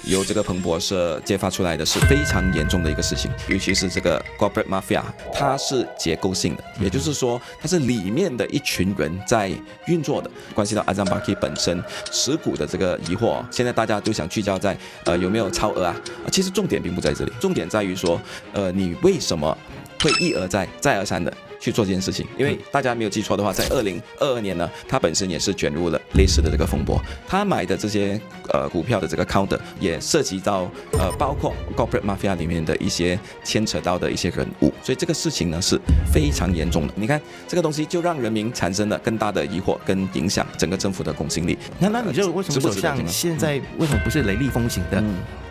由这个彭博社揭发出来的是非常严重的一个事情，尤其是这个 corporate mafia， 它是结构性的，也就是说它是里面的一群人在运作的，关系到阿赞巴基本身持股的这个疑惑。现在大家都想聚焦在有没有超额啊？其实重点并不在这里，重点在于说你为什么会一而再再而三的去做这件事情。因为大家没有记错的话，在2022年呢，他本身也是卷入了类似的这个风波，他买的这些股票的这个 counter 也涉及到包括 corporate mafia 里面的一些牵扯到的一些人物，所以这个事情呢是非常严重的。你看这个东西就让人民产生了更大的疑惑，跟影响整个政府的公信力。那你就为什么首相现在为什么不是雷厉风行的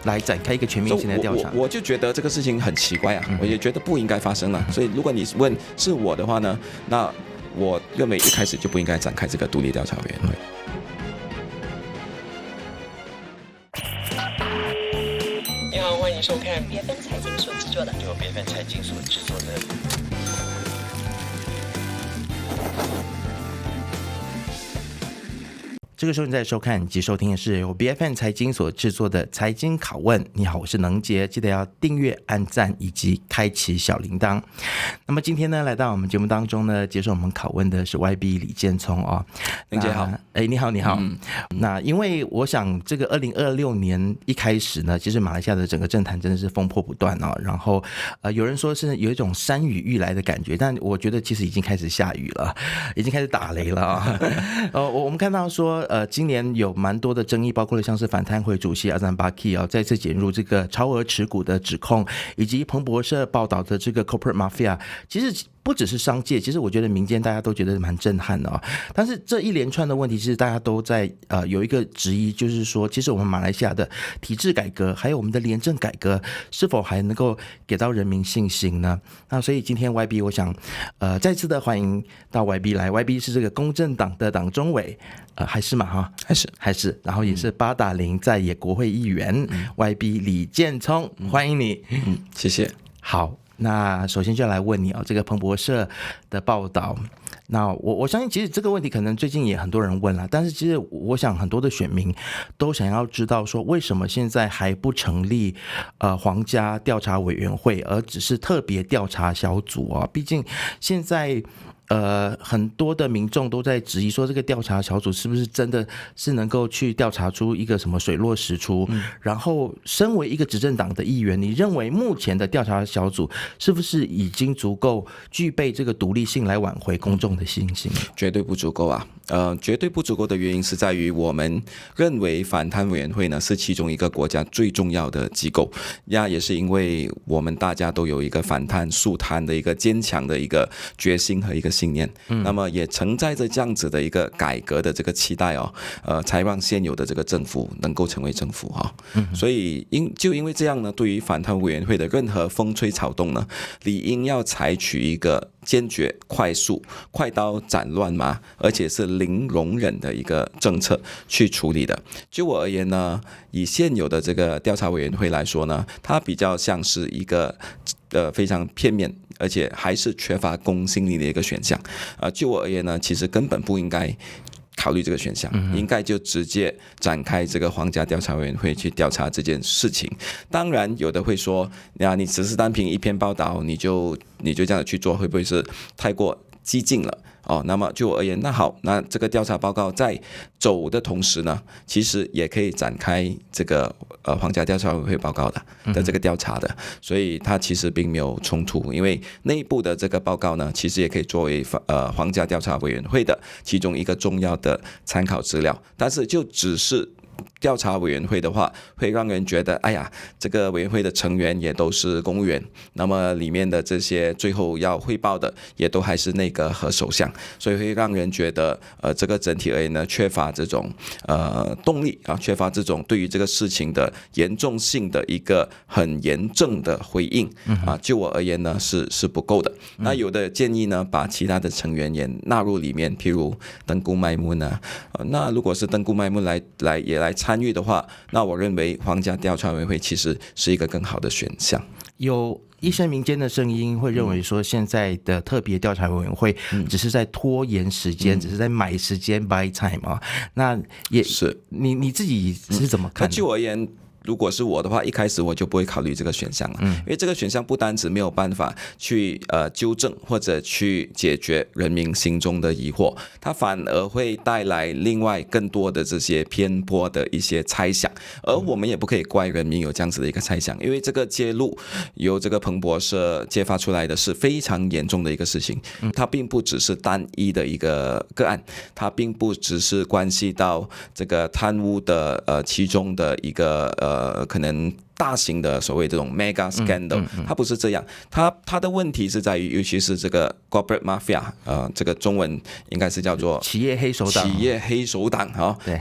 来展开一个全面性的调查？我就觉得这个事情很奇怪啊，我也觉得不应该发生了。所以如果你问是我的话呢，那我认为一开始就不应该展开这个独立调查委员会。你好，欢迎收看BFM财经所制作的由BFM财经所制作的。这个时候你在收看以及收听的是由 BFM 财经所制作的财经拷问。你好，我是能杰，记得要订阅、按赞以及开启小铃铛。那么今天呢，来到我们节目当中呢，接受我们拷问的是 YB 李建聪哦。能杰好，你好，你好。那因为我想这个2026年一开始呢，其实马来西亚的整个政坛真的是风波不断哦。然后有人说是有一种山雨欲来的感觉，但我觉得其实已经开始下雨了，已经开始打雷了啊。我们看到说今年有蛮多的争议，包括了像是反贪会主席阿赞巴基再次卷入这个超额持股的指控，以及彭博社报道的这个 corporate mafia， 其实不只是商界，其实我觉得民间大家都觉得蛮震撼的但是这一连串的问题，其实大家都在有一个质疑，就是说，其实我们马来西亚的体制改革，还有我们的廉政改革，是否还能够给到人民信心呢？那所以今天 YB 我想再次的欢迎到 YB 来 ，YB 是这个公正党的党中委。还是嘛哈，还是，然后也是八达岭在野国会议员YB 李建聪，欢迎你。谢谢。好，那首先就来问你这个彭博社的报道。那我相信其实这个问题可能最近也很多人问了，但是其实我想很多的选民都想要知道说，为什么现在还不成立皇家调查委员会，而只是特别调查小组毕竟现在很多的民众都在质疑说，这个调查小组是不是真的是能够去调查出一个什么水落石出？然后，身为一个执政党的议员，你认为目前的调查小组是不是已经足够具备这个独立性来挽回公众的信心？绝对不足够啊！绝对不足够的原因是在于，我们认为反贪委员会呢是其中一个国家最重要的机构，也是因为我们大家都有一个反贪肃贪的一个坚强的一个决心和一个信念，那么也承载着这样子的一个改革的这个期待才让现有的这个政府能够成为政府所以因为这样呢，对于反贪委员会的任何风吹草动呢，理应要采取一个坚决、快速、快刀斩乱麻，而且是零容忍的一个政策去处理的。就我而言呢，以现有的这个调查委员会来说呢，它比较像是一个非常片面，而且还是缺乏公信力的一个选项。就我而言呢，其实根本不应该考虑这个选项，应该就直接展开这个皇家调查委员会去调查这件事情。当然，有的会说，你只是单凭一篇报道，你就这样去做，会不会是太过激进了？那么就我而言，那好，那这个调查报告在走的同时呢，其实也可以展开这个皇家调查委员会报告的这个调查的，所以它其实并没有冲突，因为内部的这个报告呢，其实也可以作为皇家调查委员会的其中一个重要的参考资料，但是就只是调查委员会的话，会让人觉得，哎呀，这个委员会的成员也都是公务员，那么里面的这些最后要汇报的，也都还是内阁和首相，所以会让人觉得，这个整体而言呢，缺乏这种动力缺乏这种对于这个事情的严重性的一个很严正的回应就我而言呢，是不够的。那有的建议呢，把其他的成员也纳入里面，譬如登姑麦木呢，那如果是登姑麦木也来参与的话，那我认为皇家调查委员会其实是一个更好的选项。有一些民间的声音会认为说，现在的特别调查委员会只是在拖延时间，只是在买时间 buy time 那也是你自己是怎么看的？就我而言，如果是我的话，一开始我就不会考虑这个选项了，因为这个选项不单只没有办法去纠正或者去解决人民心中的疑惑，它反而会带来另外更多的这些偏颇的一些猜想，而我们也不可以怪人民有这样子的一个猜想，因为这个揭露由这个彭博社揭发出来的是非常严重的一个事情，它并不只是单一的一个个案，它并不只是关系到这个贪污的其中的一个可能大型的所谓这种 mega scandal，它不是这样，它的问题是在于，尤其是这个 corporate mafia，这个中文应该是叫做企业黑手党，企业黑手党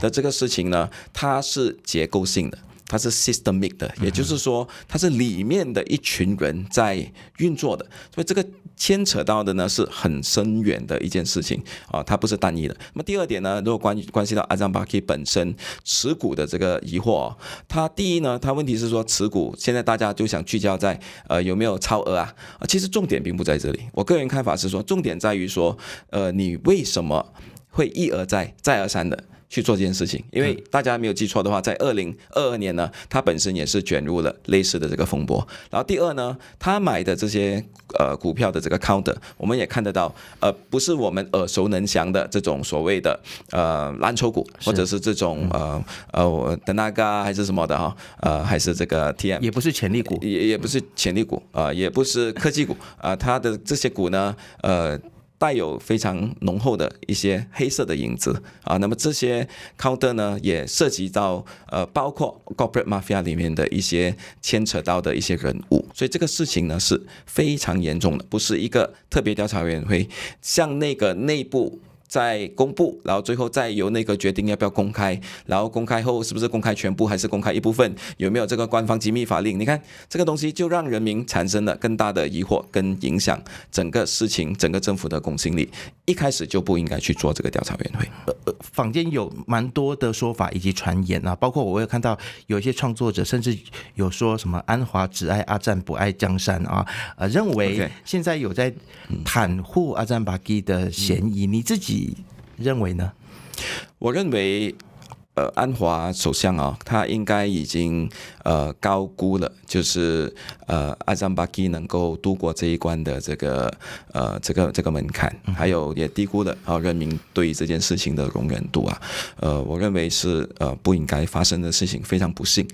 的这个事情呢，它是结构性的。它是 systemic 的，也就是说，它是里面的一群人在运作的，所以这个牵扯到的呢是很深远的一件事情啊，它不是单一的。那么第二点呢，如果关系到阿赞巴基本身持股的这个疑惑，它第一呢，它问题是说持股，现在大家就想聚焦在有没有超额啊？其实重点并不在这里，我个人看法是说，重点在于说你为什么会一而再再而三的去做这件事情，因为大家没有记错的话，在2022年呢，他本身也是卷入了类似的这个风波。然后第二呢，他买的这些股票的这个 counter， 我们也看得到，不是我们耳熟能详的这种所谓的蓝筹股，或者是这种的那个还是什么的还是这个 TM， 也不是潜力股，也不是潜力股也不是科技股它的这些股呢带有非常浓厚的一些黑色的影子那么这些 counter 呢也涉及到包括 corporate mafia 里面的一些牵扯到的一些人物，所以这个事情呢是非常严重的，不是一个特别调查委员会像那个内部再公布，然后最后再由那个决定要不要公开，然后公开后是不是公开全部还是公开一部分，有没有这个官方机密法令，你看这个东西就让人民产生了更大的疑惑跟影响整个事情整个政府的公信力，一开始就不应该去做这个调查委员会。坊间有蛮多的说法以及传言包括我有看到有一些创作者甚至有说什么安华只爱阿赞不爱江山认为现在有在袒护阿赞巴基的嫌疑，你自己认为呢？我认为安华首相他应该已经高估了，就是阿赞巴基能够度过这一关的这个门槛，还有也低估了人民对这件事情的容忍度我认为是不应该发生的事情，非常不幸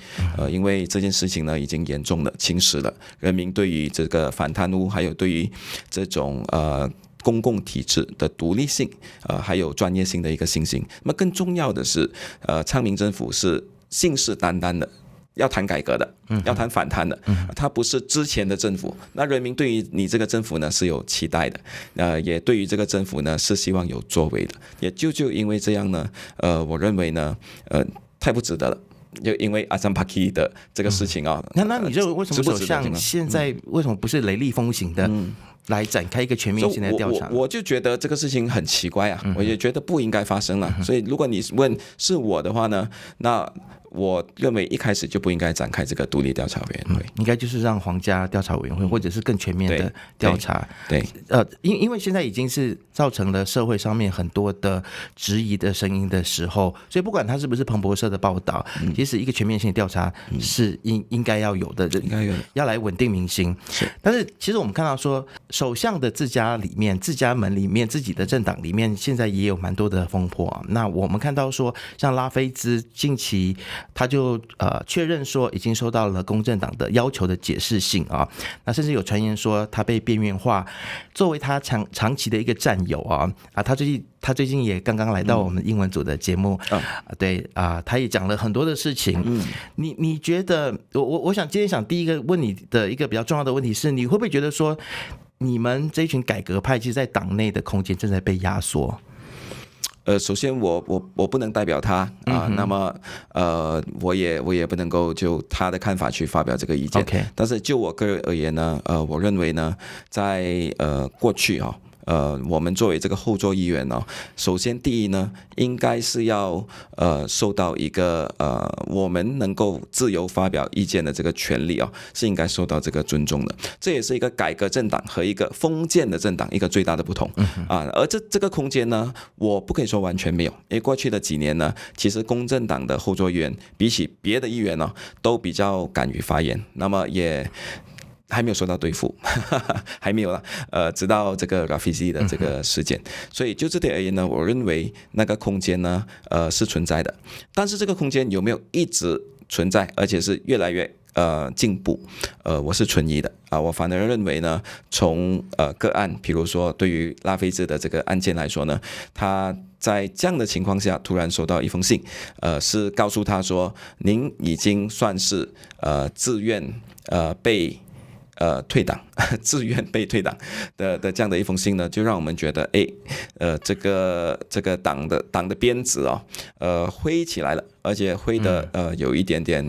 因为这件事情呢已经严重的侵蚀了人民对于这个反贪污，还有对于这种公共体制的独立性还有专业性的一个信心。那么更重要的是昌明政府是信誓旦旦的要谈改革的，要谈反贪的，它不是之前的政府。那人民对于你这个政府呢是有期待的，也对于这个政府呢是希望有作为的。也就因为这样呢，我认为呢，太不值得了。就因为阿赞巴基的这个事情那你认为为什么首相现在为什么不是雷厉风行的来展开一个全面性的调查？我就觉得这个事情很奇怪我也觉得不应该发生了。所以如果你问是我的话呢，那我认为一开始就不应该展开这个独立调查委员会，应该就是让皇家调查委员会或者是更全面的调查。对，因为现在已经是造成了社会上面很多的质疑的声音的时候，所以不管它是不是彭博社的报道，其实一个全面性的调查是应该要有的，应该有，要来稳定民心。但是其实我们看到说，首相的自家里面、自家门里面、自己的政党里面，现在也有蛮多的风波那我们看到说，像拉菲兹近期他就确认说已经收到了公正党的要求的解释信那甚至有传言说他被边缘化，作为他长期的一个战友他最近也刚刚来到我们英文组的节目对他也讲了很多的事情你觉得我想今天想第一个问你的一个比较重要的问题是，你会不会觉得说你们这一群改革派其实在党内的空间正在被压缩？首先我不能代表他那么我也不能够就他的看法去发表这个意见。但是就我个人而言呢，我认为呢，在过去我们作为这个后座议员哦，首先第一呢，应该是要受到一个我们能够自由发表意见的这个权利哦，是应该受到这个尊重的。这也是一个改革政党和一个封建的政党一个最大的不同啊。而这个空间呢，我不可以说完全没有，因为过去的几年呢，其实公正党的后座议员比起别的议员呢，都比较敢于发言，那么也还没有受到对付，还没有了。直到这个 Rafizi 的这个事件，所以就这点而言呢，我认为那个空间呢，是存在的。但是这个空间有没有一直存在，而且是越来越进步，我是存疑的啊。我反而认为呢，从个案，比如说对于拉菲兹的这个案件来说呢，他在这样的情况下突然收到一封信，是告诉他说，您已经算是自愿被退党，自愿被退党的这样的一封信呢，就让我们觉得，这个党的鞭子哦，挥起来了，而且挥的有一点点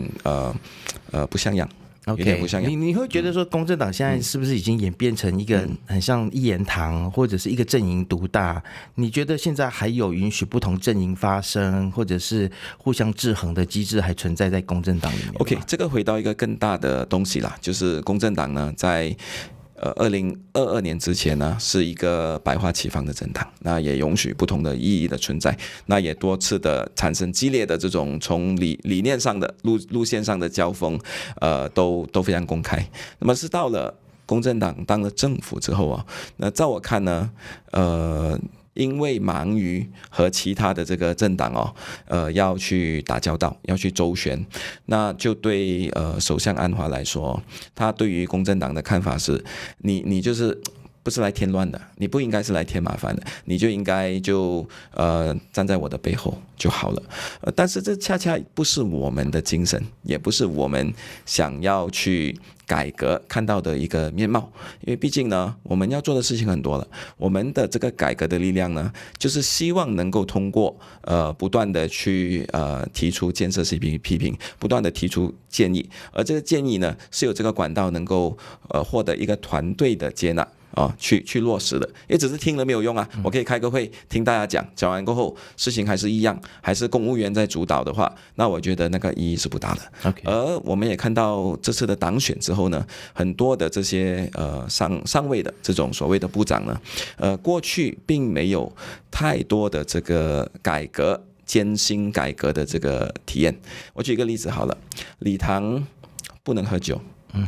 不像样。OK， 你会觉得说，公正党现在是不是已经演变成一个很像一言堂，或者是一个阵营独大？你觉得现在还有允许不同阵营发声，或者是互相制衡的机制还存在在公正党里面 ？OK， 这个回到一个更大的东西啦，就是公正党呢，在2022年之前呢，是一个百花齐放的政党，那也容许不同的意义的存在，那也多次的产生激烈的这种从理念上的路线上的交锋，都非常公开。那么是到了公正党当了政府之后啊，那在我看呢，因为忙于和其他的这个政党要去打交道，要去周旋，那就对首相安华来说，他对于公正党的看法是，你就是不是来添乱的，你不应该是来添麻烦的，你就应该站在我的背后就好了。但是这恰恰不是我们的精神，也不是我们想要去改革看到的一个面貌，因为毕竟呢，我们要做的事情很多了。我们的这个改革的力量呢，就是希望能够通过不断的去提出建设性批评，不断的提出建议，而这个建议呢，是有这个管道能够获得一个团队的接纳。去落实的，也只是听了没有用啊！我可以开个会听大家讲完过后，事情还是一样，还是公务员在主导的话，那我觉得那个意义是不大的。Okay. 而我们也看到这次的党选之后呢，很多的这些上位的这种所谓的部长呢，过去并没有太多的这个艰辛改革的这个体验。我举一个例子好了，礼堂不能喝酒。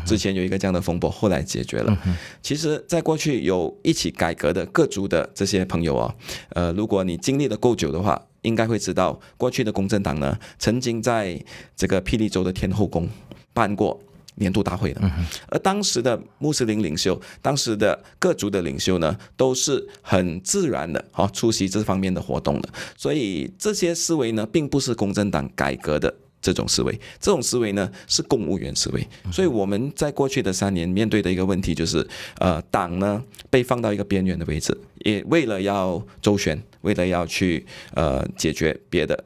之前有一个这样的风波，后来解决了。其实在过去有一起改革的各族的这些朋友如果你经历的够久的话，应该会知道过去的公正党呢，曾经在这个霹雳州的天后宫办过年度大会的，而当时的穆斯林领袖，当时的各族的领袖呢，都是很自然的出席这方面的活动的，所以这些思维呢，并不是公正党改革的这种思维，这种思维呢是公务员思维，所以我们在过去的3年面对的一个问题就是，党呢被放到一个边缘的位置，也为了要周旋，为了要去解决别的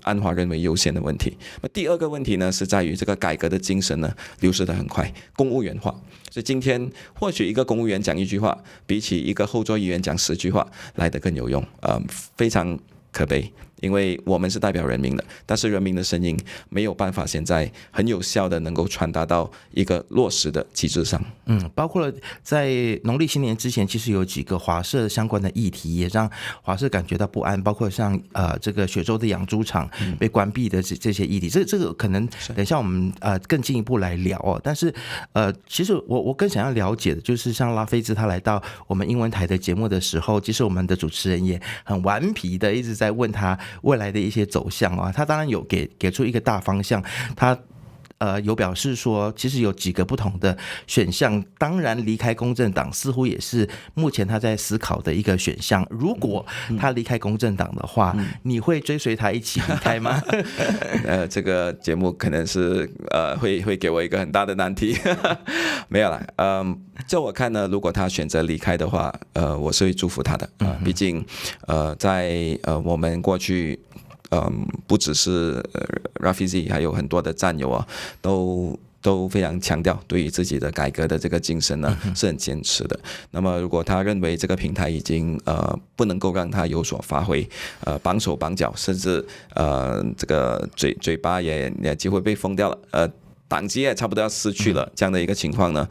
安华认为优先的问题。那第二个问题呢，是在于这个改革的精神呢流失得很快，公务员化。所以今天或许一个公务员讲一句话，比起一个后座议员讲10句话来得更有用，非常可悲。因为我们是代表人民的，但是人民的声音没有办法现在很有效的能够传达到一个落实的机制上。包括了在农历新年之前，其实有几个华社相关的议题也让华社感觉到不安，包括像这个雪州的养猪场被关闭的这些议题，这个可能等一下我们更进一步来聊哦。但是其实我更想要了解的就是像拉菲兹他来到我们英文台的节目的时候，其实我们的主持人也很顽皮的一直在问他未来的一些走向啊，他当然有给出一个大方向，他有表示说，其实有几个不同的选项，当然离开公正党似乎也是目前他在思考的一个选项。如果他离开公正党的话，你会追随他一起离开吗？这个节目可能是会给我一个很大的难题，没有啦。就我看呢，如果他选择离开的话，我是会祝福他的。毕竟在我们过去。不只是Rafizi，还有很多的战友都都非常强调对于自己的改革的这个精神呢是很坚持的。那么如果他认为这个平台已经不能够让他有所发挥，绑手绑脚，甚至这个嘴巴也几乎被封掉了，党籍也差不多要失去了，这样的一个情况呢，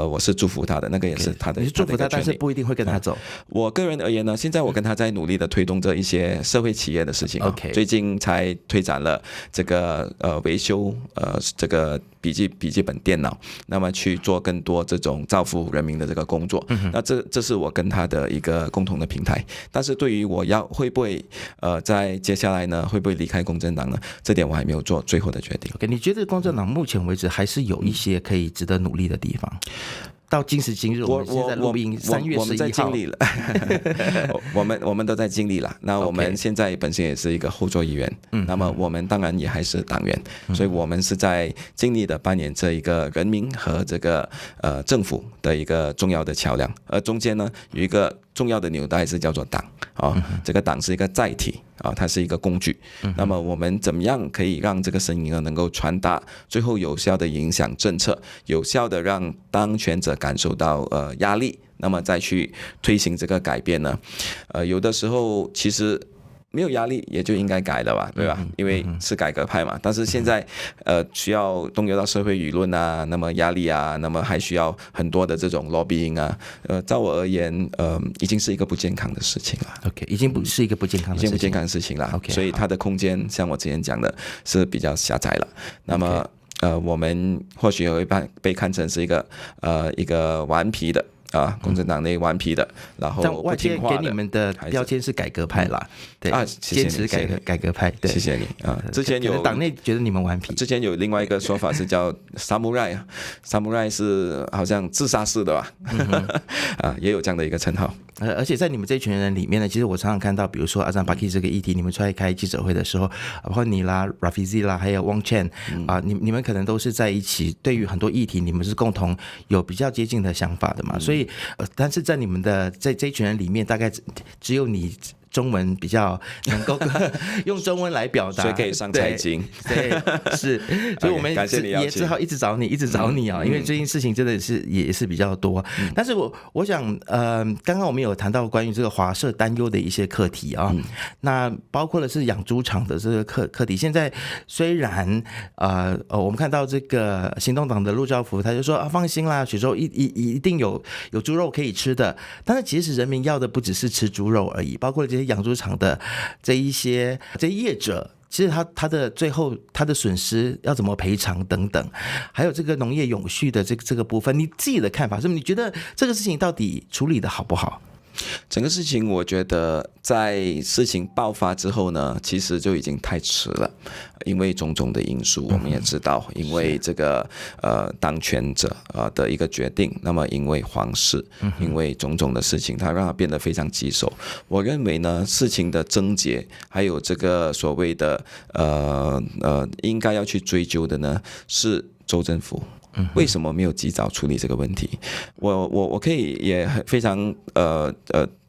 我是祝福他的，那个也是他的，你是祝福他，但是不一定会跟他走。我个人而言呢，现在我跟他在努力的推动着一些社会企业的事情。最近才推展了这个维修这个笔记本电脑，那么去做更多这种造福人民的这个工作。那这是我跟他的一个共同的平台。但是对于我会不会在接下来呢，会不会离开公正党呢？这点我还没有做最后的决定。你觉得公正党目前为止还是有一些可以值得努力的地方？到今时今日，我们现在录音3月11号，我们在经历了，我们都在经历了。那我们现在本身也是一个后座议员，那么我们当然也还是党员，所以我们是在尽力的扮演这一个人民和这个政府的一个重要的桥梁，而中间呢有一个重要的纽带是叫做党这个党是一个载体它是一个工具。那么我们怎么样可以让这个声音呢能够传达，最后有效的影响政策，有效的让当权者感受到压力，那么再去推行这个改变呢？有的时候其实没有压力也就应该改了吧，对吧？因为是改革派嘛。但是现在需要动用到社会舆论啊，那么压力啊，那么还需要很多的这种 lobbying 啊。照我而言，已经是一个不健康的事情了。OK， 已经不是一个不健康的事情，已经不健康的事情了。OK， 所以它的空间像我之前讲的是比较狭窄了。那么我们或许也会被看成是一个顽皮的。共产党内顽皮的，然后不听话的，外界给你们的标签是改革派啦，对坚持改革派，对，谢谢你之前有党内觉得你们顽皮，之前有另外一个说法是叫 samurai 是好像自杀式的吧，也有这样的一个称号。而且在你们这群人里面呢，其实我常常看到，比如说阿赞巴基这个议题，你们出来开记者会的时候，包括你啦、Rafizi 啦，还有 Wong Chen 你们可能都是在一起，对于很多议题，你们是共同有比较接近的想法的嘛，所以但是在你们的在这一群人里面，大概只有你中文比较能够用中文来表达，所以可以上财经，对，是，所以我们也只好一直找你因为最近事情真的是也是比较多。但是我想，刚刚我们有谈到关于这个华社担忧的一些课题那包括的是养猪场的这个课题。现在虽然我们看到这个行动党的陆兆福他就说放心啦，雪州一定有猪肉可以吃的，但是其实人民要的不只是吃猪肉而已，包括这些养猪场的这些业者，其实他的最后他的损失要怎么赔偿等等，还有这个农业永续的这个部分，你自己的看法是不是？你觉得这个事情到底处理的好不好？整个事情我觉得在事情爆发之后呢，其实就已经太迟了，因为种种的因素我们也知道，因为这个当权者的一个决定，那么因为皇室，因为种种的事情，它让它变得非常棘手。我认为呢，事情的症结还有这个所谓的应该要去追究的呢，是州政府。为什么没有及早处理这个问题？我可以也非常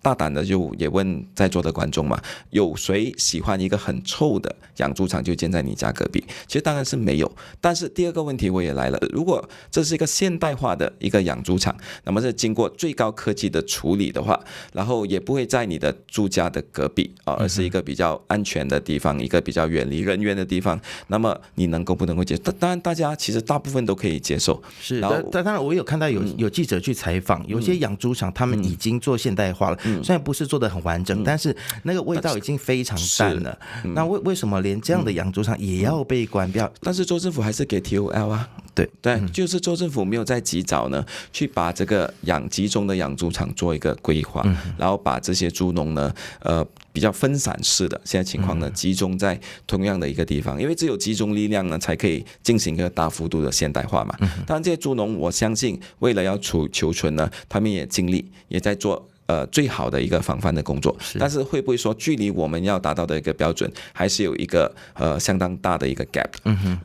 大胆的就也问在座的观众嘛，有谁喜欢一个很臭的养猪场就建在你家隔壁？其实当然是没有。但是第二个问题我也来了，如果这是一个现代化的一个养猪场，那么是经过最高科技的处理的话，然后也不会在你的住家的隔壁而是一个比较安全的地方，一个比较远离人员的地方，那么你不能够接受？当然大家其实大部分都可以接受。是，但当然我有看到有记者去采访，有些养猪场他们已经做现代化了，虽然不是做得很完整，但是那个味道已经非常淡了。那为什么连这样的养猪场也要被关掉？但是州政府还是给 TOL 啊。对，就是州政府没有在及早呢去把这个集中的养猪场做一个规划，然后把这些猪农呢比较分散式的现在情况呢集中在同样的一个地方，因为只有集中力量呢才可以进行一个大幅度的现代化嘛。当然这些猪农我相信为了要求存呢，他们也尽力也在做最好的一个防范的工作，但是会不会说距离我们要达到的一个标准还是有一个相当大的一个 gap？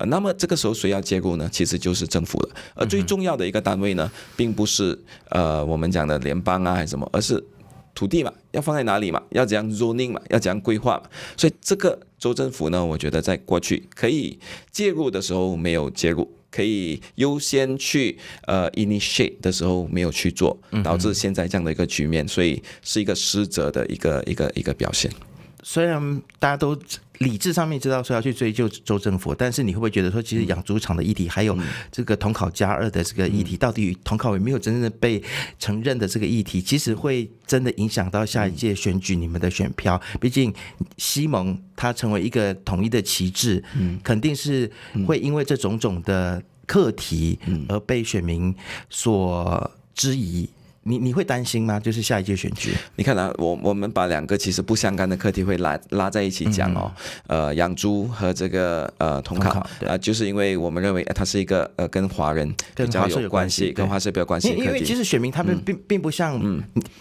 那么这个时候谁要介入呢？其实就是政府了。而最重要的一个单位呢，并不是我们讲的联邦还是什么，而是土地嘛，要放在哪里嘛，要怎样 zoning 嘛，要怎样规划嘛。所以这个州政府呢，我觉得在过去可以介入的时候没有介入，可以优先去initiate 的时候没有去做，导致现在这样的一个局面，所以是一个失责的一个表现。虽然大家都理智上面知道说要去追究州政府，但是你会不会觉得说，其实养猪场的议题，还有这个统考加2的这个议题，到底统考有没有真正的被承认的这个议题，其实会真的影响到下一届选举你们的选票？毕竟西蒙它成为一个统一的旗帜，肯定是会因为这种种的课题而被选民所质疑。你会担心吗？就是下一届选举，你看啊，我们把两个其实不相干的课题会拉在一起讲哦，养猪和这个统考就是因为我们认为它是一个跟华人比较有关系，跟华社比较有关系的课题。因为其实选民他们并不像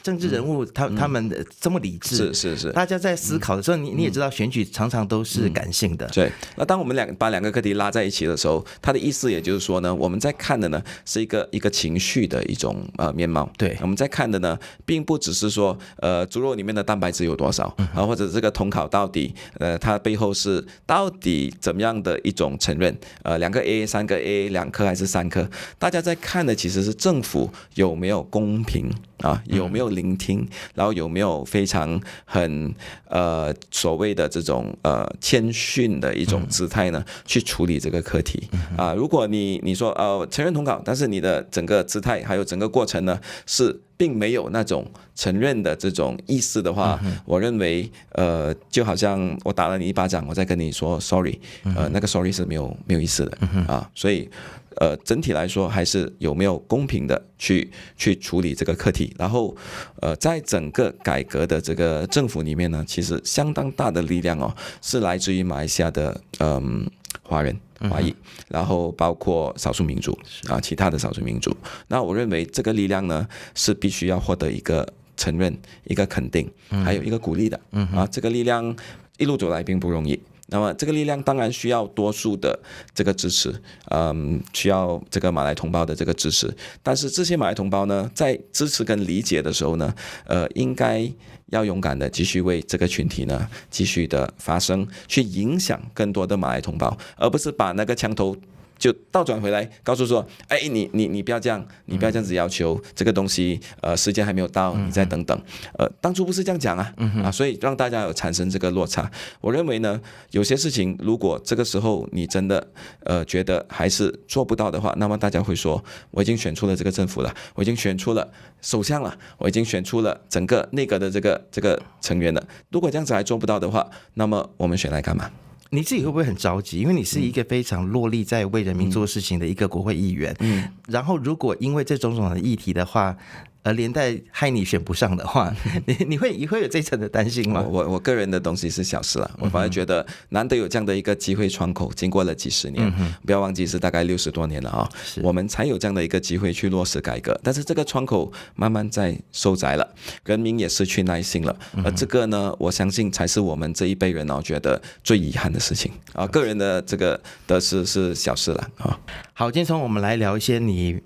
政治人物他们这么理智，是，大家在思考的时候，你也知道选举常常都是感性的。对，那当我们把两个课题拉在一起的时候，它的意思也就是说呢，我们在看的呢是一个情绪的一种面貌。对。我们在看的呢，并不只是说猪肉里面的蛋白质有多少或者这个统考到底它背后是到底怎么样的一种承认2个 A 3个 A 2颗还是3颗，大家在看的其实是政府有没有公平有没有聆听，然后有没有非常很所谓的这种谦逊的一种姿态呢去处理这个课题如果你说承认统考，但是你的整个姿态还有整个过程呢是并没有那种承认的这种意思的话，我认为就好像我打了你一巴掌，我再跟你说 sorry，那个 sorry 是没有意思的所以整体来说还是有没有公平的去处理这个课题，然后在整个改革的这个政府里面呢，其实相当大的力量是来自于马来西亚的华人华裔，然后包括少数民族其他的少数民族。那我认为这个力量呢是必须要获得一个承认、一个肯定，还有一个鼓励的这个力量一路走来并不容易。那么这个力量当然需要多数的这个支持，需要这个马来同胞的这个支持。但是这些马来同胞呢，在支持跟理解的时候呢，应该要勇敢的继续为这个群体呢继续的发声，去影响更多的马来同胞，而不是把那个枪头就倒转回来告诉说，哎，你不要这样，你不要这样子要求这个东西，时间还没有到，你再等等。当初不是这样讲所以让大家有产生这个落差。我认为呢，有些事情如果这个时候你真的觉得还是做不到的话，那么大家会说，我已经选出了这个政府了，我已经选出了首相了，我已经选出了整个内阁的这个成员了。如果这样子还做不到的话，那么我们选来干嘛？你自己会不会很着急？因为你是一个非常落力在为人民做事情的一个国会议员，然后如果因为这种种的议题的话，而连带害你选不上的话，你会有这层的担心吗？我个人的东西是小事了，我反而觉得难得有这样的一个机会窗口，经过了几十年，不要忘记是大概60多年了我们才有这样的一个机会去落实改革。但是这个窗口慢慢在收窄了，人民也失去耐心了，而这个呢，我相信才是我们这一辈人觉得最遗憾的事情个人的这个得失是小事了好，今天我们来聊一些你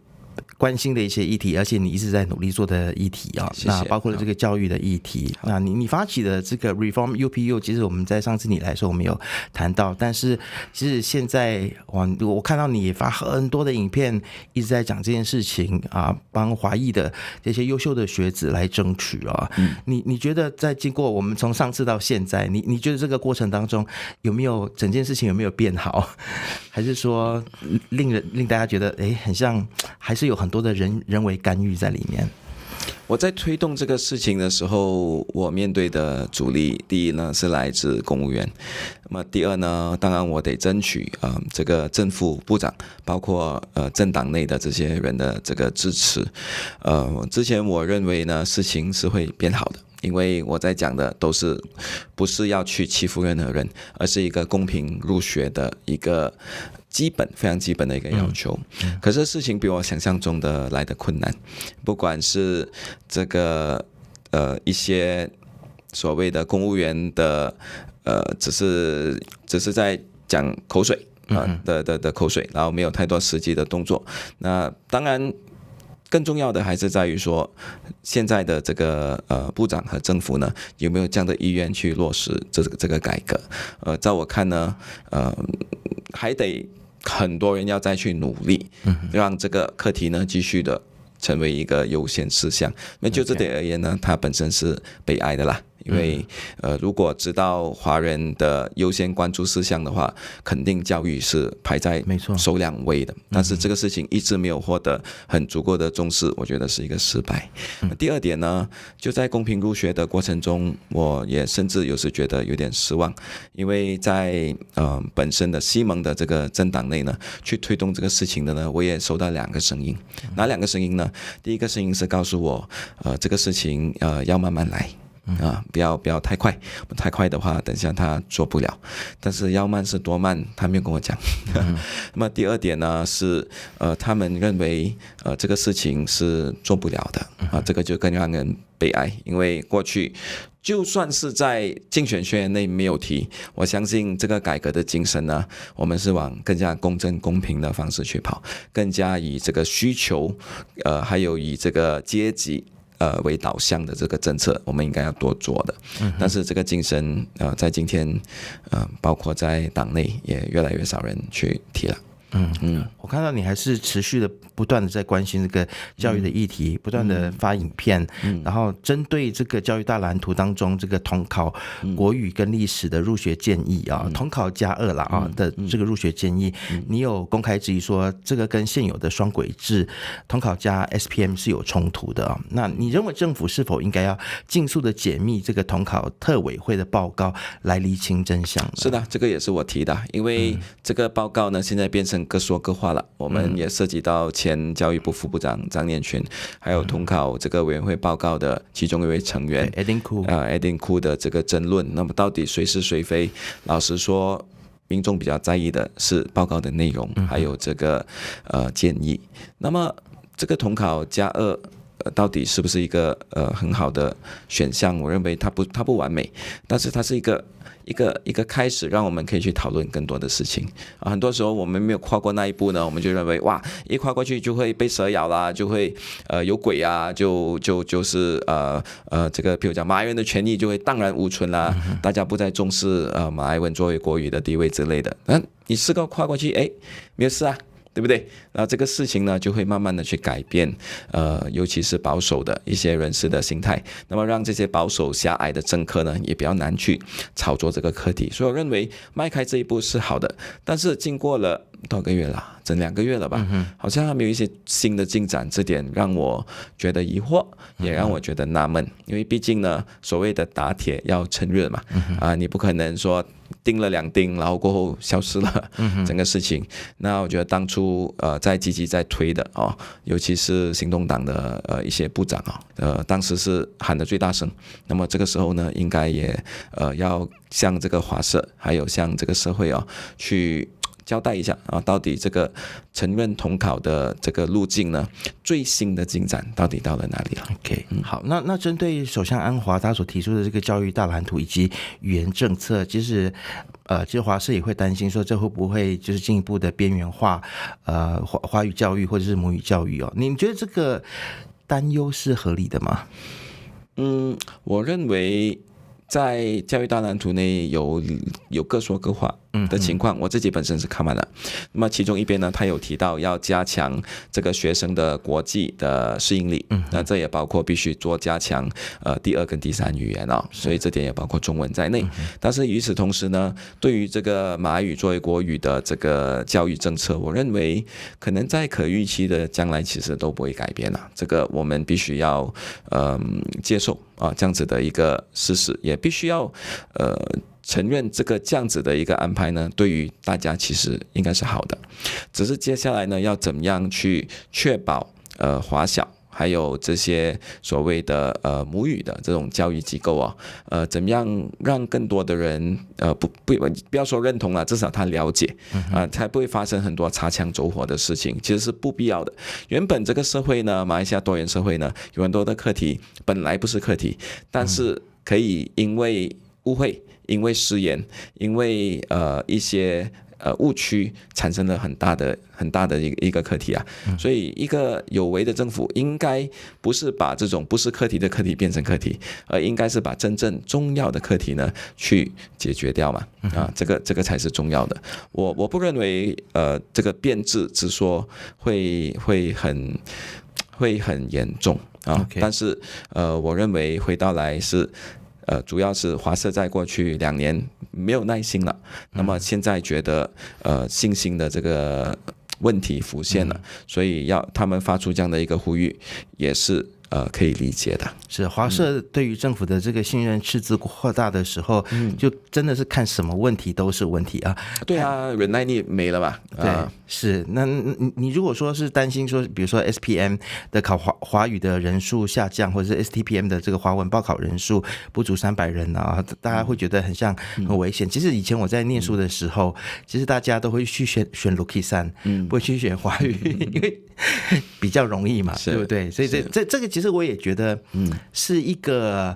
关心的一些议题，而且你一直在努力做的议题谢谢。那包括了这个教育的议题。那你发起的这个 Reform UPU， 其实我们在上次你来的时候我们有谈到，但是其实现在我看到你也发很多的影片，一直在讲这件事情帮华裔的这些优秀的学子来争取你觉得在经过我们从上次到现在，你觉得这个过程当中有没有整件事情有没有变好，还是说令大家觉得很像还是有很多的人为干预在里面？我在推动这个事情的时候，我面对的阻力，第一呢是来自公务员，那么第二呢，当然我得争取这个正副部长，包括政党内的这些人的这个支持。之前我认为呢，事情是会变好的。因为我在讲的都是不是要去欺负任何人，而是一个公平入学的一个非常基本的一个要求。可是事情比我想象中的来得困难，不管是这个一些所谓的公务员的只是在讲口水的口水，然后没有太多实际的动作。那当然更重要的还是在于说，现在的这个部长和政府呢，有没有这样的意愿去落实这个改革？在我看呢，还得很多人要再去努力，让这个课题呢继续的成为一个优先事项。那就这点而言呢，它本身是悲哀的啦。因为如果知道华人的优先关注事项的话，肯定教育是排在首两位的。但是这个事情一直没有获得很足够的重视，我觉得是一个失败。第二点呢，就在公平入学的过程中，我也甚至有时觉得有点失望，因为在本身的西蒙的这个政党内呢，去推动这个事情的呢，我也收到2个声音。哪2个声音呢？第一个声音是告诉我，这个事情要慢慢来。不要太快，太快的话，等一下他做不了。但是要慢是多慢，他没有跟我讲。那么第二点呢是，他们认为这个事情是做不了的这个就更让人悲哀，因为过去就算是在竞选宣言内没有提，我相信这个改革的精神呢，我们是往更加公正公平的方式去跑，更加以这个需求，还有以这个阶级。为导向的这个政策，我们应该要多做的。但是这个精神，在今天，包括在党内也越来越少人去提了。我看到你还是持续的不断的在关心这个教育的议题，不断的发影片，然后针对这个教育大蓝图当中这个统考国语跟历史的入学建议统考加2啦的这个入学建议，你有公开质疑说这个跟现有的双轨制统考加 SPM 是有冲突的那你认为政府是否应该要尽速的解密这个统考特委会的报告来厘清真相呢？是的，这个也是我提的，因为这个报告呢现在变成各说各话了。我们也涉及到前教育部副部长张念群，还有统考这个委员会报告的其中一位成员Edin Khoo 的这个争论。那么到底谁是谁非？老实说，民众比较在意的是报告的内容，还有这个建议。那么这个统考加2。到底是不是一个很好的选项？我认为它不完美，但是它是一个开始，让我们可以去讨论更多的事情很多时候我们没有跨过那一步呢，我们就认为哇，一跨过去就会被蛇咬啦，就会有鬼啊，就是这个譬如讲马来人的权益就会荡然无存啦，大家不再重视马来文作为国语的地位之类的。你试过跨过去，没有事啊。对不对？然后这个事情呢，就会慢慢的去改变，尤其是保守的一些人士的心态，那么让这些保守狭隘的政客呢，也比较难去炒作这个课题。所以我认为迈开这一步是好的，但是经过了多少个月了？整2个月了吧？好像还没有一些新的进展，这点让我觉得疑惑，也让我觉得纳闷。因为毕竟呢，所谓的打铁要趁热嘛，你不可能说钉了2钉，然后过后消失了整个事情。那我觉得当初在积极在推的尤其是行动党的一些部长当时是喊得最大声。那么这个时候呢，应该也要向这个华社还有向这个社会去交代一下到底这个承认统考的这个路径呢，最新的进展到底到了哪里了 ？OK， 好，那针对首相安华他所提出的这个教育大蓝图以及语言政策，其实华社也会担心说，这会不会就是进一步的边缘化华语教育或者是母语教育你觉得这个担忧是合理的吗？我认为在教育大蓝图内有各说各话的情况，我自己本身是看完了。那么其中一边呢，他有提到要加强这个学生的国际的适应力，那这也包括必须多加强第2跟第3语言所以这点也包括中文在内。但是与此同时呢，对于这个马来语作为国语的这个教育政策，我认为可能在可预期的将来其实都不会改变了。这个我们必须要接受这样子的一个事实，也必须要承认这样子的一个安排呢，对于大家其实应该是好的。只是接下来呢，要怎么样去确保华小还有这些所谓的母语的这种教育机构怎么样让更多的人不要说认同了，至少他了解才不会发生很多擦枪走火的事情，其实是不必要的。原本这个社会呢，马来西亚多元社会呢，有很多的课题本来不是课题，但是可以因为误会，因为失言，因为一些误区产生了很大的一个课题啊。所以一个有为的政府应该不是把这种不是课题的课题变成课题，而应该是把真正重要的课题呢去解决掉嘛。这个才是重要的。我不认为这个变质之说会很严重啊。但是我认为回到来是。主要是华社在过去2年没有耐心了，那么现在觉得信心的这个问题浮现了，所以要他们发出这样的一个呼吁，也是可以理解的。是华社对于政府的这个信任赤字扩大的时候，就真的是看什么问题都是问题啊。对啊，忍耐力没了嘛。对，是。那你如果说是担心说，比如说 SPM 的考华语的人数下降，或者是 STPM 的这个华文报考人数不足300人啊，大家会觉得很危险。其实以前我在念书的时候，其实大家都会去选 Lucky 3，不会去选华语，因为比较容易嘛，对不对？所以这个其实我也觉得，是一个，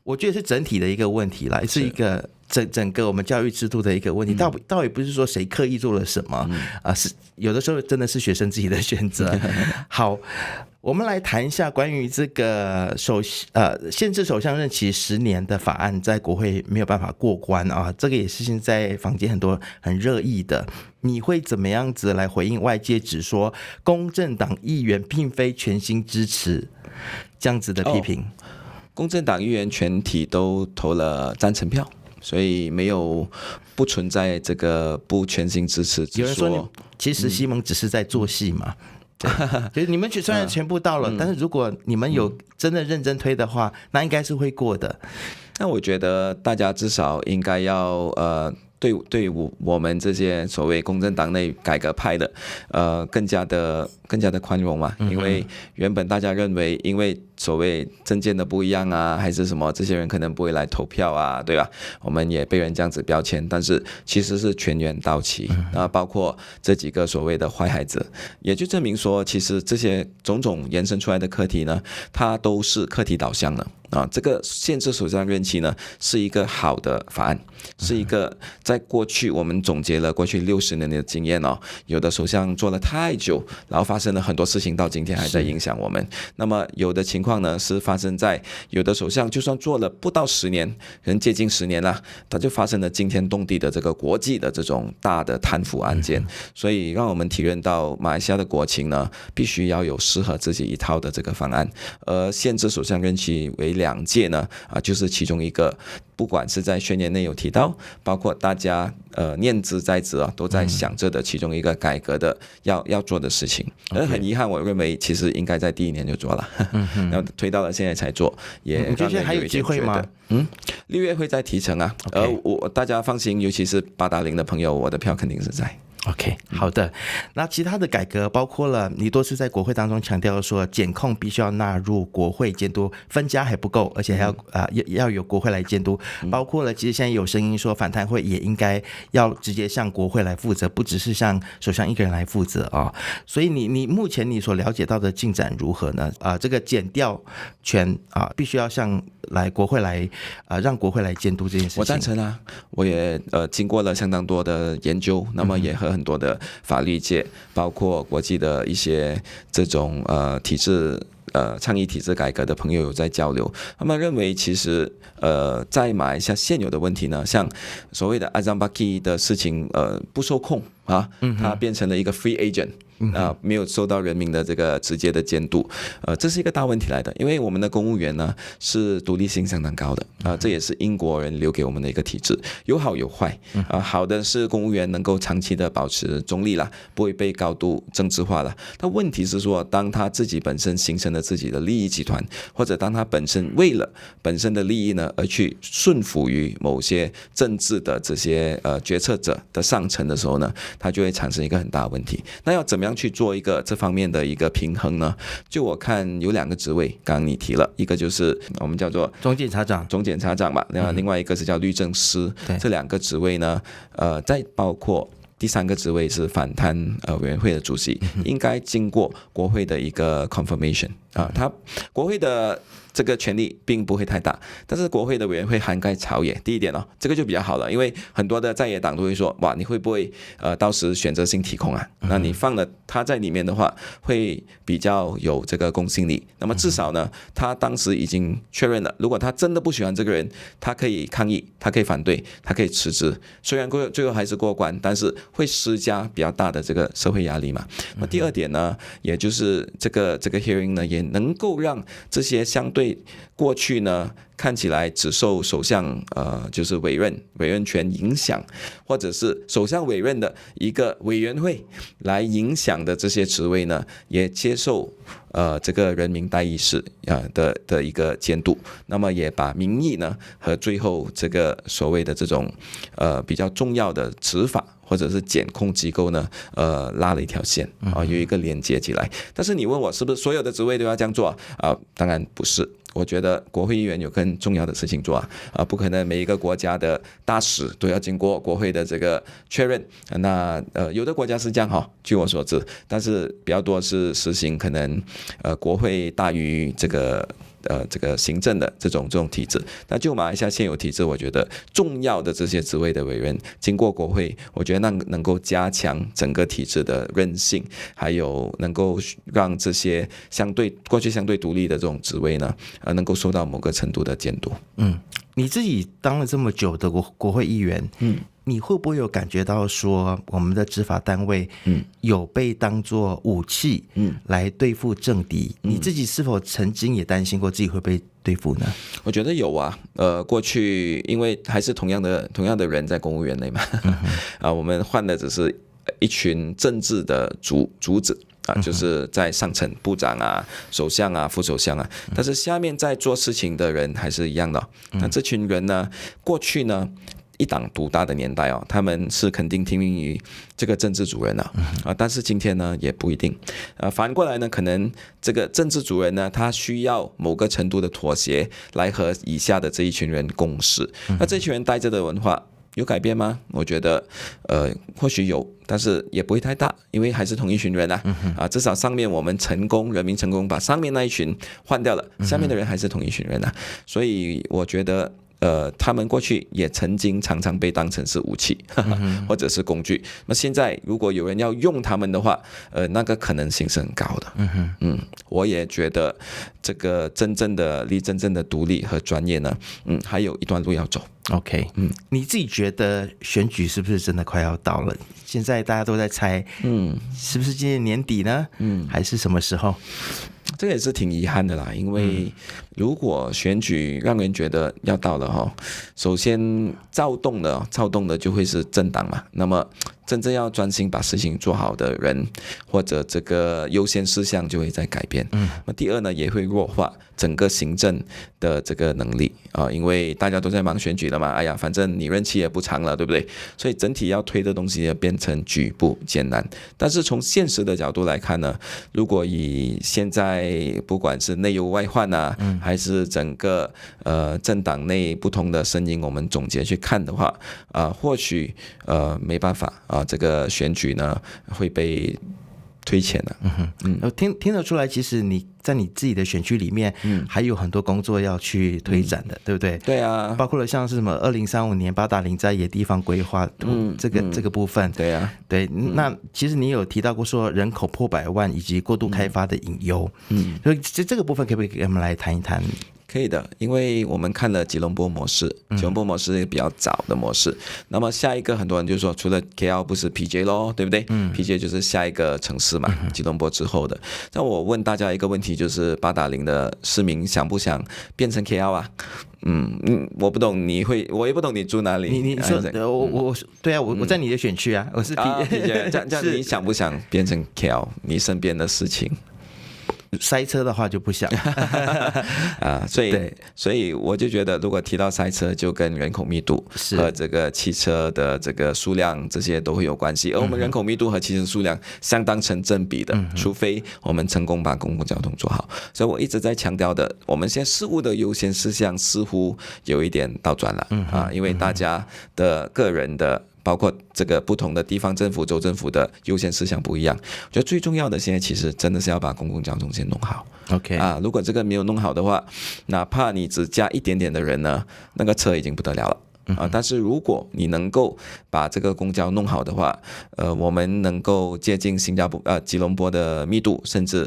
我觉得是整体的一个问题啦，是一个整个我们教育制度的一个问题。倒也不是说谁刻意做了什么是有的时候真的是学生自己的选择。好，我们来谈一下关于这个限制首相任期10年的法案在国会没有办法过关啊，这个也是现在坊间很多很热议的。你会怎么样子来回应外界指说公正党议员并非全心支持这样子的批评？公正党议员全体都投了赞成票，所以不存在这个不全心支持之说。有人说其实西蒙只是在做戏嘛。就是你们虽然全部到了，但是如果你们有真的认真推的话，那应该是会过的。那我觉得大家至少应该要对我们这些所谓公正党内改革派的更加的宽容嘛。因为原本大家认为因为所谓政见的不一样啊，还是什么，这些人可能不会来投票啊，对吧？我们也被人这样子标签，但是其实是全员到齐包括这几个所谓的坏孩子，也就证明说其实这些种种延伸出来的课题呢，它都是课题导向的这个限制首相任期呢是一个好的法案，是一个在过去我们总结了过去60年的经验有的首相做了太久，然后发生了很多事情，到今天还在影响我们。那么有的情况呢是发生在有的首相就算做了不到10年，可能接近10年了，他就发生了惊天动地的这个国际的这种大的贪腐案件。所以让我们体认到马来西亚的国情呢必须要有适合自己一套的这个方案，而限制首相任期为2届呢就是其中一个，不管是在宣言内有提到，包括大家念之在之都在想着的其中一个改革的要做的事情。而很遗憾，我认为其实应该在第1年就做了，然后推到了现在才做，也你觉得还有机会吗？6月会再提成大家放心，尤其是8打0的朋友，我的票肯定是在。OK， 好的。那其他的改革包括了你多次在国会当中强调说，检控必须要纳入国会监督，分家还不够，而且还要有国会来监督。包括了其实现在有声音说，反贪会也应该要直接向国会来负责，不只是向首相一个人来负责所以你目前你所了解到的进展如何呢？这个检调权必须要向国会来让国会来监督这件事情。我赞成啊，我也经过了相当多的研究，那么也和很多的法律界，包括国际的一些这种体制倡议体制改革的朋友有在交流，他们认为其实在马来西亚现有的问题呢，像所谓的阿赞巴基的事情不受控它变成了一个 free agent。没有受到人民的这个直接的监督，这是一个大问题来的。因为我们的公务员呢是独立性相当高的这也是英国人留给我们的一个体制，有好有坏好的是公务员能够长期的保持中立啦，不会被高度政治化了。但问题是说，当他自己本身形成了自己的利益集团，或者当他本身为了本身的利益呢而去顺服于某些政治的这些决策者的上层的时候呢，他就会产生一个很大的问题。那要怎么样去做一个这方面的一个平衡呢？就我看有2个职位，刚刚你提了，一个就是我们叫做总检察长嘛，另外一个是叫律政司。这2个职位呢再包括第3个职位是反贪委员会的主席，应该经过国会的一个 confirmation 啊，它国会的这个权力并不会太大，但是国会的委员会涵盖朝野，第一点这个就比较好了，因为很多的在野党都会说，哇，你会不会到时选择性提控啊？那你放了他在里面的话，会比较有这个公信力。那么至少呢，他当时已经确认了，如果他真的不喜欢这个人，他可以抗议，他可以反对，他可以辞职。虽然最后还是过关，但是会施加比较大的这个社会压力嘛。那第二点呢，也就是这个 hearing 呢，也能够让这些相对过去呢看起来只受首相就是委任权影响，或者是首相委任的一个委员会来影响的这些职位呢，也接受这个人民代议士的一个监督，那么也把民意呢和最后这个所谓的这种比较重要的执法或者是检控机构呢拉了一条线有一个连接起来。但是你问我是不是所有的职位都要这样做当然不是。我觉得国会议员有更重要的事情做不可能每一个国家的大使都要经过国会的这个确认。那有的国家是这样据我所知，但是比较多是实行可能国会大于这个行政的这种体制。那就马来西亚现有体制，我觉得重要的这些职位的委员经过国会，我觉得能够加强整个体制的韧性，还有能够让这些过去相对独立的这种职位呢能够受到某个程度的监督。你自己当了这么久的国会议员，你会不会有感觉到说我们的执法单位有被当作武器来对付政敌？你自己是否曾经也担心过自己会被对付呢？我觉得有过去因为还是同样的人在公务员内嘛我们换的只是一群政治的主子就是在上层部长首相副首相但是下面在做事情的人还是一样的那这群人呢，过去呢一党独大的年代他们是肯定听命于这个政治主任但是今天呢也不一定反过来呢，可能这个政治主任呢，他需要某个程度的妥协来和以下的这一群人共事。那这群人带着的文化有改变吗？我觉得或许有，但是也不会太大，因为还是同一群人至少上面我们人民成功把上面那一群换掉了，下面的人还是同一群人所以我觉得他们过去也曾经常常被当成是武器或者是工具。那现在如果有人要用他们的话那个可能性是很高的。我也觉得这个真正的独立和专业呢还有一段路要走。OK， 你自己觉得选举是不是真的快要到了？现在大家都在猜，是不是今年年底呢？还是什么时候？这个也是挺遗憾的啦，因为如果选举让人觉得要到了首先躁动的就会是政党嘛，那么真正要专心把事情做好的人或者这个优先事项就会在改变。那第二呢，也会弱化整个行政的这个能力因为大家都在忙选举了嘛，哎呀，反正你任期也不长了，对不对？所以整体要推的东西也变成举步艰难。但是从现实的角度来看呢，如果以现在不管是内忧外患还是整个政党内不同的声音，我们总结去看的话或许没办法这个选举呢会被推前了。听得出来，其实你在你自己的选区里面还有很多工作要去推展的，对不对？对啊，包括了像是什么2035年八达岭在野地方规划这个部分。对啊，对，那其实你有提到过说人口破100万以及过度开发的隐忧，所以这个部分可不可以给我们来谈一谈？可以的，因为我们看了吉隆坡模式，吉隆坡模式是比较早的模式。那么下一个很多人就说，除了 KL 不是 PJ 咯，对不对？PJ 就是下一个城市嘛，吉隆坡之后的。那我问大家一个问题，就是八达岭的市民想不想变成 KL 我不懂我也不懂你住哪里。你说我对啊，我在你的选区我是 PJ， 这样你想不想变成 KL？ 你身边的事情。塞车的话就不想所以我就觉得，如果提到塞车，就跟人口密度和这个汽车的这个数量这些都会有关系。而我们人口密度和汽车数量相当成正比的，除非我们成功把公共交通做好。所以我一直在强调的，我们现在事务的优先事项似乎有一点倒转了因为大家的个人的包括这个不同的地方政府、州政府的优先事项不一样。我觉得最重要的现在其实真的是要把公共交通先弄好。OK 如果这个没有弄好的话，哪怕你只加一点点的人呢，那个车已经不得了了。但是如果你能够把这个公交弄好的话，我们能够接近吉隆坡的密度，甚至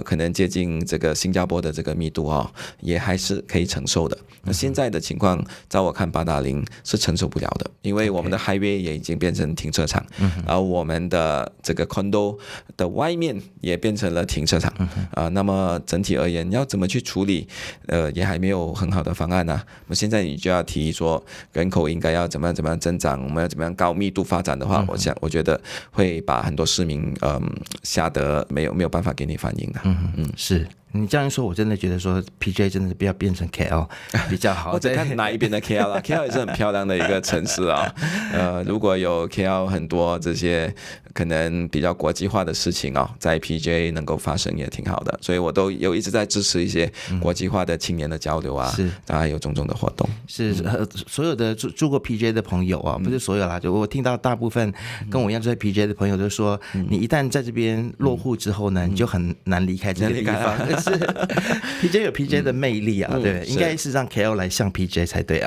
可能接近这个新加坡的这个密度也还是可以承受的。那现在的情况，在我看八达岭是承受不了的，因为我们的 highway 也已经变成停车场，然后我们的这个 condo 的外面也变成了停车场那么整体而言，要怎么去处理，也还没有很好的方案啊。那现在你就要提说，人口应该要怎么样增长，我们要怎么样高密度发展的话，我觉得会把很多市民吓得没有办法给你反应的。是。你这样说，我真的觉得说 PJ 真的不要变成 KL 比较好。或者看哪一边的 KL 啦，KL 也是很漂亮的一个城市如果有 KL 很多这些可能比较国际化的事情在 PJ 能够发生也挺好的，所以我都有一直在支持一些国际化的青年的交流是当然有种种的活动。是所有的住过 PJ 的朋友不是所有啦，就我听到大部分跟我一样住在 PJ 的朋友都说，你一旦在这边落户之后呢，你就很难离开这个地方。是 PJ 有 PJ 的魅力对，应该是让 KL 来像 PJ 才对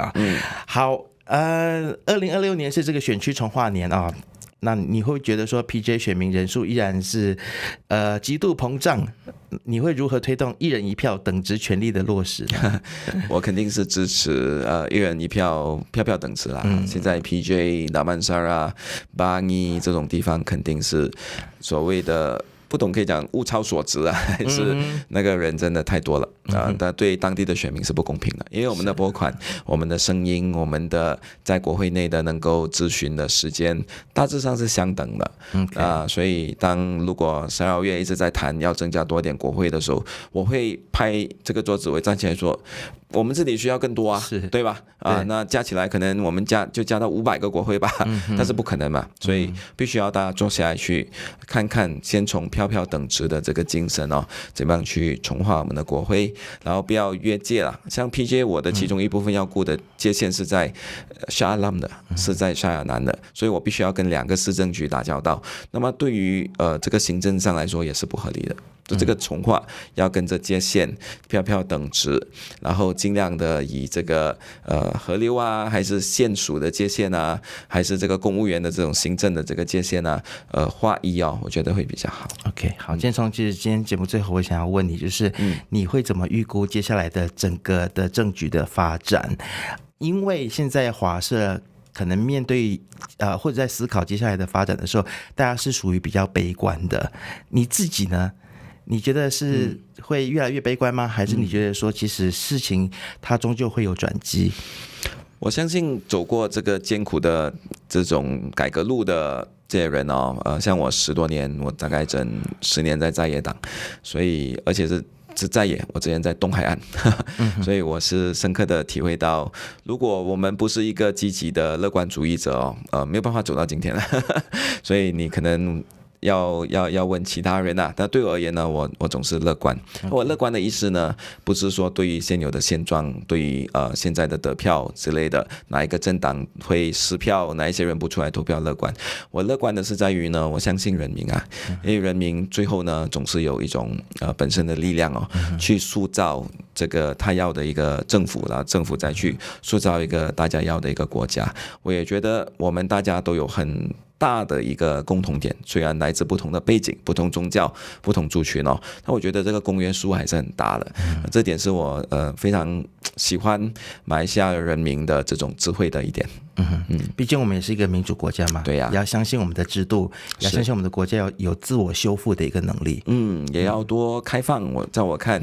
好，2026年是这个选区重划年那你会觉得说 PJ 选民人数依然是极度膨胀，你会如何推动一人一票等值权利的落实呢？我肯定是支持一人一票，票票等值啦。现在 PJ、达曼沙巴尼这种地方肯定是所谓的不懂可以讲物超所值还是那个人真的太多了但对当地的选民是不公平的，因为我们的拨款、我们的声音、我们的在国会内的能够咨询的时间大致上是相等的所以如果12月一直在谈要增加多点国会的时候，我会拍这个桌子，我会站起来说，我们这里需要更多对吧？那加起来可能我们就加到500个国会吧，但是不可能嘛，所以必须要大家坐下来去看看，先从票票等值的这个精神怎么样去重划我们的国会，然后不要越界了。像 PJ 我的其中一部分要顾的界限是在沙拉姆的，是在沙亚南的，所以我必须要跟2个市政局打交道。那么对于这个行政上来说也是不合理的。这个重划要跟着界限票票等值，然后尽量的以这个河流还是县属的界限还是这个公务员的这种行政的这个界限划一我觉得会比较好。OK， 好，建聪，其实今天节目最后我想要问你，就是你会怎么预估接下来的整个的政局的发展？因为现在华社可能面对或者在思考接下来的发展的时候，大家是属于比较悲观的。你自己呢？你觉得是会越来越悲观吗？还是你觉得说其实事情它终究会有转机？我相信走过这个艰苦的这种改革路的这些人像我10多年，我大概整10年在野党，所以而且是在野，我之前在东海岸所以我是深刻的体会到，如果我们不是一个积极的乐观主义者没有办法走到今天所以你可能要问其他人但对我而言呢，我总是乐观。我乐观的意思呢，不是说对于现有的现状，对于现在的得票之类的，哪一个政党会失票，哪一些人不出来投票乐观。我乐观的是在于呢，我相信人民因为人民最后呢，总是有一种本身的力量去塑造这个他要的一个政府，然后政府再去塑造一个大家要的一个国家。我也觉得我们大家都有很大的一个共同点，虽然来自不同的背景、不同宗教、不同族群但我觉得这个公约数还是很大的这点是我非常喜欢马来西亚人民的这种智慧的一点。毕竟我们也是一个民主国家嘛，对呀，也要相信我们的制度，也要相信我们的国家要有自我修复的一个能力。也要多开放。在我看，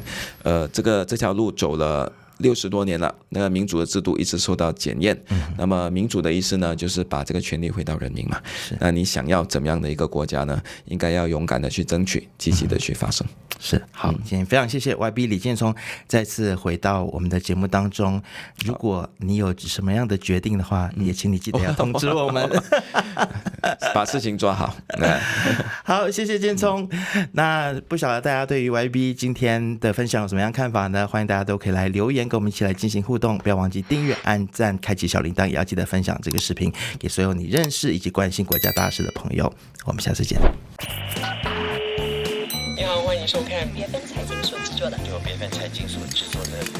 这条路走了60多年了，那个民主的制度一直受到检验。那么民主的意思呢，就是把这个权利回到人民嘛。那你想要怎么样的一个国家呢？应该要勇敢的去争取，积极的去发声。是，好，今天非常谢谢 YB 李建聪再次回到我们的节目当中。如果你有什么样的决定的话，也请你记得要通知我们，把事情做好。好，谢谢建聪。那不晓得大家对于 YB 今天的分享有什么样看法呢？欢迎大家都可以来留言言，跟我们一起来进行互动。不要忘记订阅、按赞、开启小铃铛，也要记得分享这个视频给所有你认识以及关心国家大事的朋友。我们下次见。你好，欢迎收看BFM财经所制作的，由BFM财经所制作的。